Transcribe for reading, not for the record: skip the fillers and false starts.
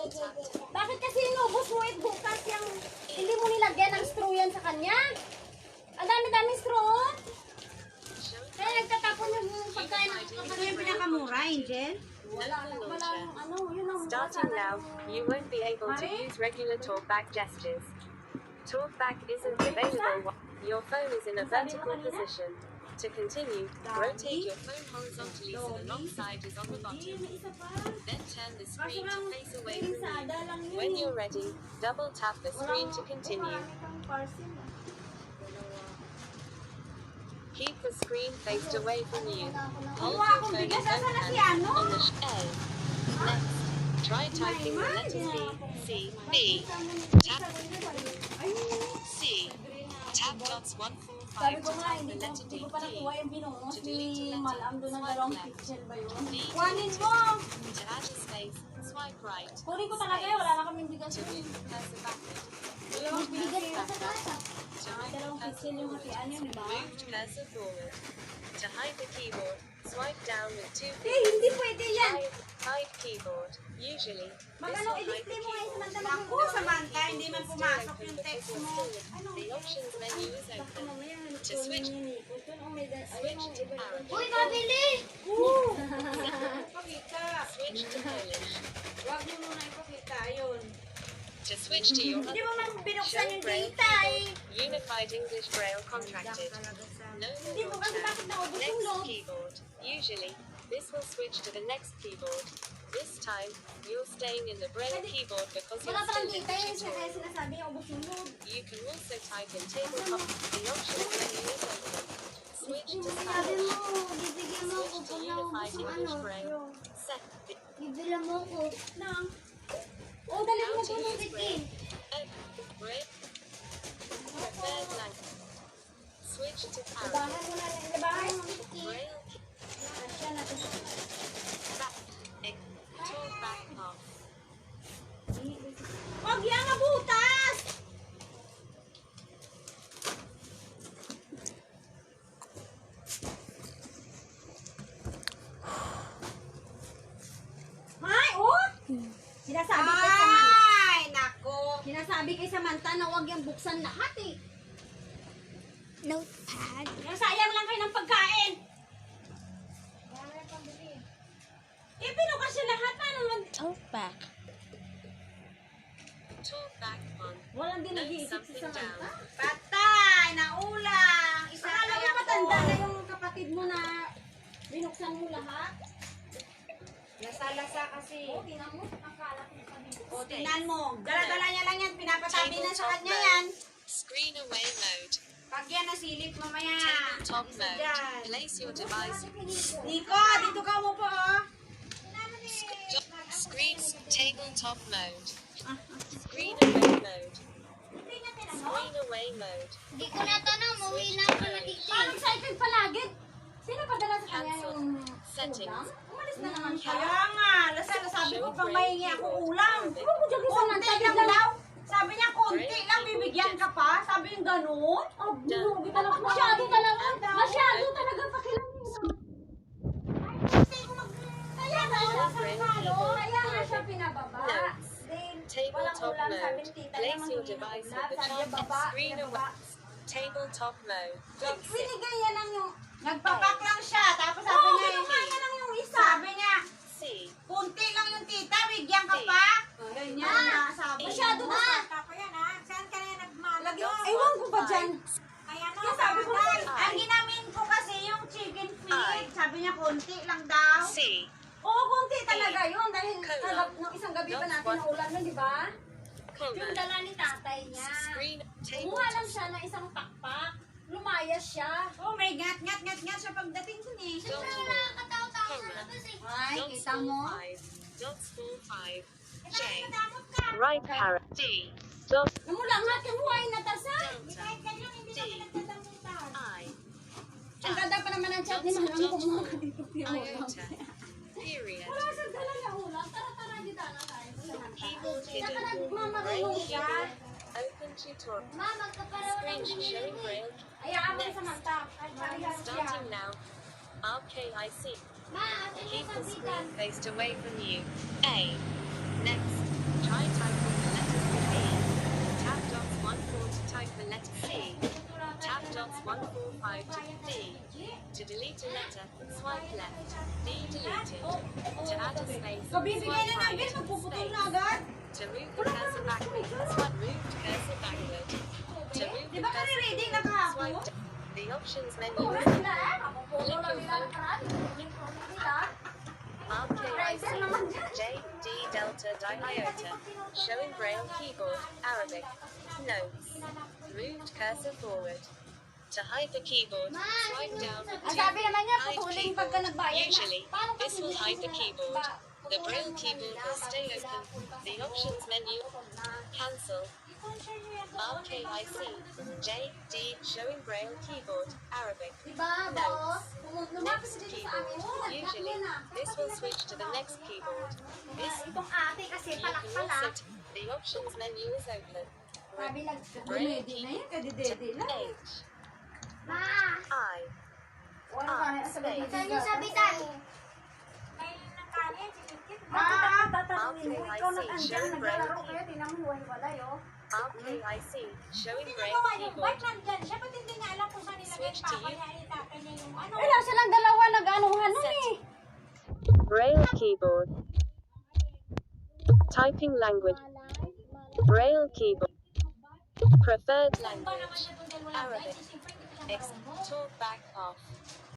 Bakit kasi inubos mo it bukas yung hindi mo nilagyan ng straw yan sa kanya? Ang dami-daming straw. Kaya nagtatapon yung pagkain ng Ito yung pinakamura, Angel. wala ano, yun ang Starting now, you won't be able to use regular talkback gestures. Talkback isn't available while your phone is in a vertical position. To continue, rotate your phone horizontally so the long side is on the bottom. Then turn the screen to face away from you. When you're ready, double tap the screen to continue. Keep the screen faced away from you. Hold your phone in both hands on the A. Next, try typing the letter C, B, tap C, tap dots 1, 4, 5 to type the letter D, D. To delete a letter, swipe left. D to Kuhanin delete mo. it. To add a space, swipe right. Kunin ko talaga yun, wala na kaming bigas To yun. move the cursor backward. Dalawang bigas Cursor na sa backward. kasa. To move the Dalawang cursor pixel yung forward. hatian yun, di ba? Moved cursor forward. To hide the keyboard, swipe down with 2 Eh, fingers. hindi pwede yan. Hide keyboard. Usually, this Mag-ano, will hide i-display the mo ngayon keyboard. samantala Naku, Samantha, hindi man pumasok yung text mo. The options menu is open. To switch, switch to Arabic. Uy, kabili! Ipakita. Switch to Polish. Huwag mo muna ipakita, ayun. To switch to your Hindi mo man binuksan Show yung Braille data eh. keyboard. Unified English Braille contracted. No Hindi mo more kasi bakit naubos yung Next load? keyboard. Usually, this will switch to the next keyboard. This time, you're staying in the Braille keyboard because you're Wala palang still in data the yun siya kaya tutorial. sinasabi niya ubos yung load. You can also type in tabletop. The options menu is open. Switch to Sabi Spanish. mo, bibigyan mo ako Switch to pag naubos Unified yung English ano. Braille. Set. Bibila mo ako. Nang? Oh, dali mo How to po use ng Braille. 15. Braille. Preferred language. Switch to Arabic. Labahan mo na lang. Labahan mo. Braille. Asya natin. Back. Talkback off. Huwag yan mabutas! Hay, oh! Sinasabi kay Samantha. Ay, nako. Sinasabi kay Samantha na huwag yung buksan lahat eh. Notepad. Yung sayang lang kayo ng pagkain. Eh, pinukas siya lahat. Paano mag... Talkback. Talkback on. Walang din Note nag-iisip si something down. Samantha. Patay, naulang. Isa Akala mo kaya matanda ko. na yung kapatid mo na binuksan mo lahat. Lasa-lasa kasi. Oh, tinan mo. Akala ko sa dito. O, tingnan mo. Dala-dala niya lang yan. Pinapatabi na sa kanya yan. Screen away mode. Pag yan nasilip mamaya. Tabletop Isa mode. dyan. Place your device. Nico, dito ka mo po oh. Screen tabletop mode. Screen away mode. Screen away mode. Di ko na tanong, umuwi na ako na dito. Parang excited palagi. Sino padala sa kanya Cancel. yung Settings. ulam? Umalis na naman siya. Kaya nga, lasa sabi ko pang mahingi ako ulam. Ano ko dyan kay Konti Samantha? lang daw. Sabi niya konti lang, bibigyan ka pa. Sabi yung ganun. Oh, bunugi talaga. Masyado talaga. Masyado talaga pakilang yun. Kaya nga siya sa palo. Kaya nga siya pinababa. Notes. Then, Tabletop walang ulam. Sabi mode. ni tita Place naman your hindi device ulam. at the Sabi niya, top. baba. Screen Pinababa. away. Tabletop mode. Fix it. Binigay niya lang yung... Nagpapak lang siya. Tapos sabi Oo, niya, kinuha niya lang yung isa. sabi niya, C. kunti lang yung tita, bigyan ka pa. Ganyan na, sabi. Masyado na. Ako yan ha. Saan ka na nagmalagay? Ewan ko ba dyan? Kaya Kaya sabi ko, ang ginamin ko kasi yung chicken feet. Sabi niya, konti lang daw. C. Oo, konti talaga yun. Dahil Colon. nung isang gabi pa Not natin what- naulan nun, di ba? Yung Comma. dala ni tatay niya. Screen Kumuha lang tabletop. siya ng isang pakpak. Lumayas siya. Oh, may ngat siya pagdating dun eh. Dot Nakakatawa-tawa Comma. sa labas eh. Ay, Dot kita mo? 5. J. Nadamot ka. Right arrow. D. Dot Namulangat, kamuhain na tasa. Kahit ganyan, hindi D. kami nagdadamutan. I. Ang ganda pa naman ang chat ni Manang kumuha ka dito. Iota. Period. Wala sa dala na ulam. Tara-tara, di dala tayo. Keyboard Saka hidden. nagmamarunong Braille siya. keyboard. Open tutorial. Ma, magkapareho lang Screen kami showing nun eh. Braille. Ayaan mo sa manta. Ay, parehas siya. Starting now. RKIC. Ma, asan yung Keep the sabitan? screen faced away from you. A. Next. 5 to D. To delete a letter, swipe left. D deleted. To add a space, So, bibigyan swipe na ng right. bill, magpuputol Space. na agad. To move the cursor backward, swipe moved cursor backward. To move Di the ba cursor kani-reading na forward, kahapon? swipe down. The options menu Puro is sila eh. Mapupuno lang nila ng paraan. Nila. RKIC JD Delta Diota. Showing Braille keyboard, Arabic. Notes. Moved cursor forward. To hide the keyboard, swipe down Ang to sabi naman niya, hide pupuling keyboard. pagka nagbayad na. Usually, Paano this kasi will hindi hide the nila- keyboard. ba- The Braille pupunin keyboard nila will stay bago sila open. punta The sa options menu, na. cancel. RKIC JD showing Braille keyboard, Arabic. Diba, boss? Lumapit Next dito sa amin. keyboard. Usually, this will switch to the next keyboard. This Itong ate kasi you can also palak-palak. the options menu is open. Sabi lang, Braille Dumedi na key yan, kadidede to lang. H Ma! I O ano ka na, sabi space. Saan yung sabitan? Ah, tatanungin mo, Okay, ikaw I see. nag-andyan, Showing naglalaro Braille kayo, tinan mo, hiwalay, oh. RKIC showing Braille Ginagawa niyo, keyboard. ba't nandyan siya? Ba't hindi niya alam kung saan nilagay Switch pa? to you. Kaya itatay niya yung ano. Wala silang dalawa nag-anuhan nun eh. Braille keyboard. Typing language. Braille keyboard. Preferred Ba naman language. siya doon dahil walang Arabic. guide? Siyempre, hindi ko siya Talk back off.